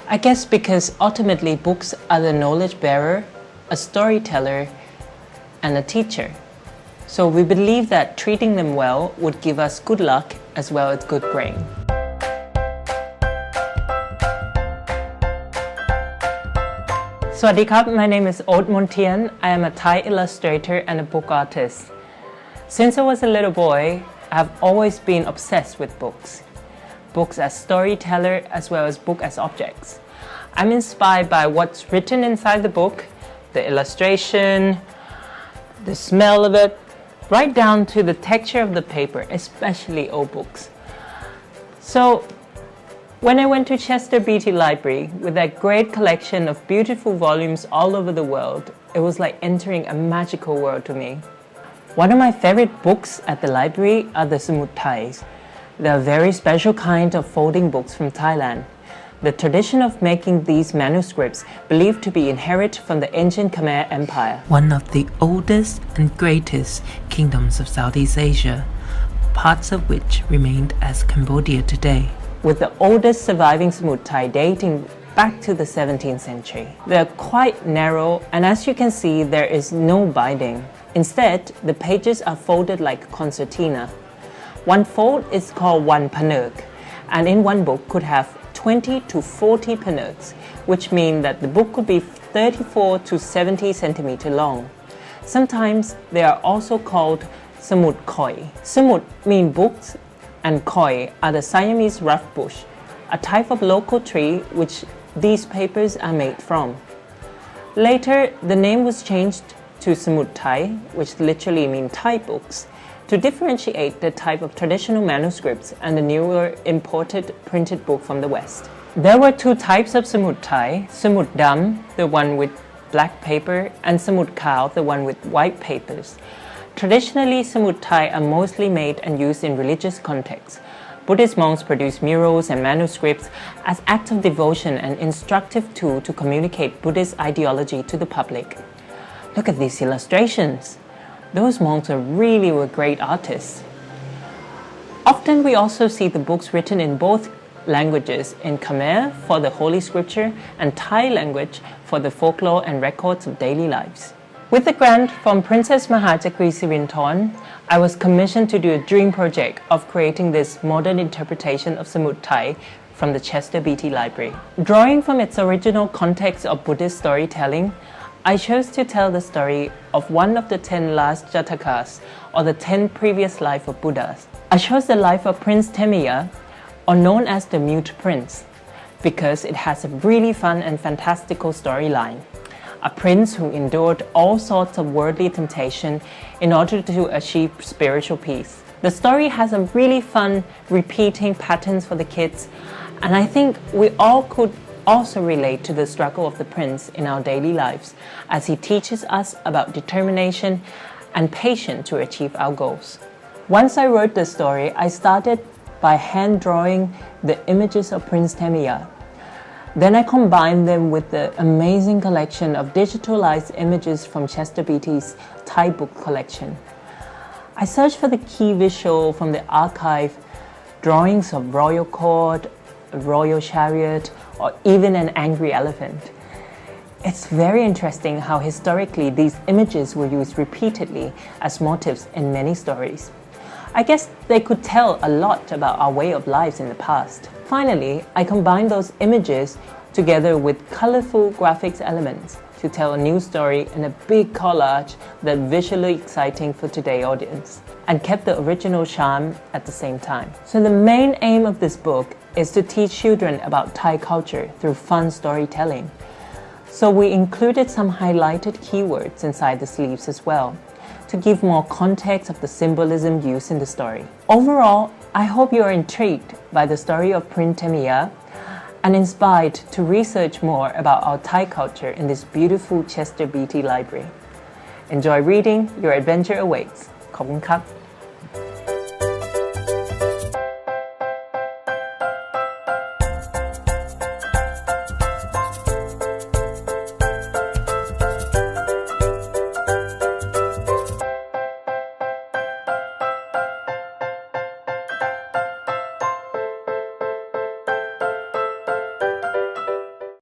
I guess because ultimately books are the knowledge bearer, a storyteller, and a teacher. So we believe that treating them well would give us good luck as well as good brain. Swadikap, my name is Ot Montian. I am a Thai illustrator and a book artist. Since I was a little boy, I have always been obsessed with books. Books as storyteller as well as book as objects. I'm inspired by what's written inside the book, the illustration, the smell of it, right down to the texture of the paper, especially old books. So when I went to Chester Beatty Library with that great collection of beautiful volumes all over the world, it was like entering a magical world to me. One of my favorite books at the library are the samut Thais. They're a very special kind of folding books from Thailand. The tradition of making these manuscripts believed to be inherited from the ancient Khmer Empire, one of the oldest and greatest kingdoms of Southeast Asia, parts of which remained as Cambodia today, with the oldest surviving samut Thai dating back to the 17th century. They're quite narrow, and as you can see, there is no binding. Instead, the pages are folded like a concertina. One fold is called one panerk, and in one book could have 20 to 40 panerks, which mean that the book could be 34 to 70 centimeters long. Sometimes they are also called samut khoi. Samut mean books, and khoi are the Siamese rough bush, a type of local tree which these papers are made from. Later, the name was changed to samut Thai, which literally means Thai books, to differentiate the type of traditional manuscripts and the newer imported printed book from the West. There were two types of samut Thai, samut dam, the one with black paper, and samut khao, the one with white papers. Traditionally, samut Thai are mostly made and used in religious contexts. Buddhist monks produce murals and manuscripts as acts of devotion and instructive tool to communicate Buddhist ideology to the public. Look at these illustrations. Those monks really were great artists. Often we also see the books written in both languages, in Khmer for the Holy Scripture and Thai language for the folklore and records of daily lives. With the grant from Princess Mahajakri Sirinthorn, I was commissioned to do a dream project of creating this modern interpretation of samut Thai from the Chester Beatty Library. Drawing from its original context of Buddhist storytelling, I chose to tell the story of one of the 10 last Jatakas, or the 10 previous life of Buddhas. I chose the life of Prince Temia, or known as the Mute Prince, because it has a really fun and fantastical storyline. A prince who endured all sorts of worldly temptation in order to achieve spiritual peace. The story has a really fun repeating patterns for the kids, and I think we all could also relate to the struggle of the prince in our daily lives as he teaches us about determination and patience to achieve our goals. Once I wrote the story, I started by hand drawing the images of Prince Temia. Then I combined them with the amazing collection of digitalized images from Chester Beatty's Thai book collection. I searched for the key visual from the archive, drawings of royal court, a royal chariot, or even an angry elephant. It's very interesting how historically these images were used repeatedly as motifs in many stories. I guess they could tell a lot about our way of lives in the past. Finally, I combined those images together with colorful graphics elements to tell a new story in a big collage that's visually exciting for today's audience, and kept the original charm at the same time. So the main aim of this book is to teach children about Thai culture through fun storytelling. So we included some highlighted keywords inside the sleeves as well, to give more context of the symbolism used in the story. Overall, I hope you are intrigued by the story of Prince Temia and inspired to research more about our Thai culture in this beautiful Chester Beatty Library. Enjoy reading, your adventure awaits. ขอบคุณครับ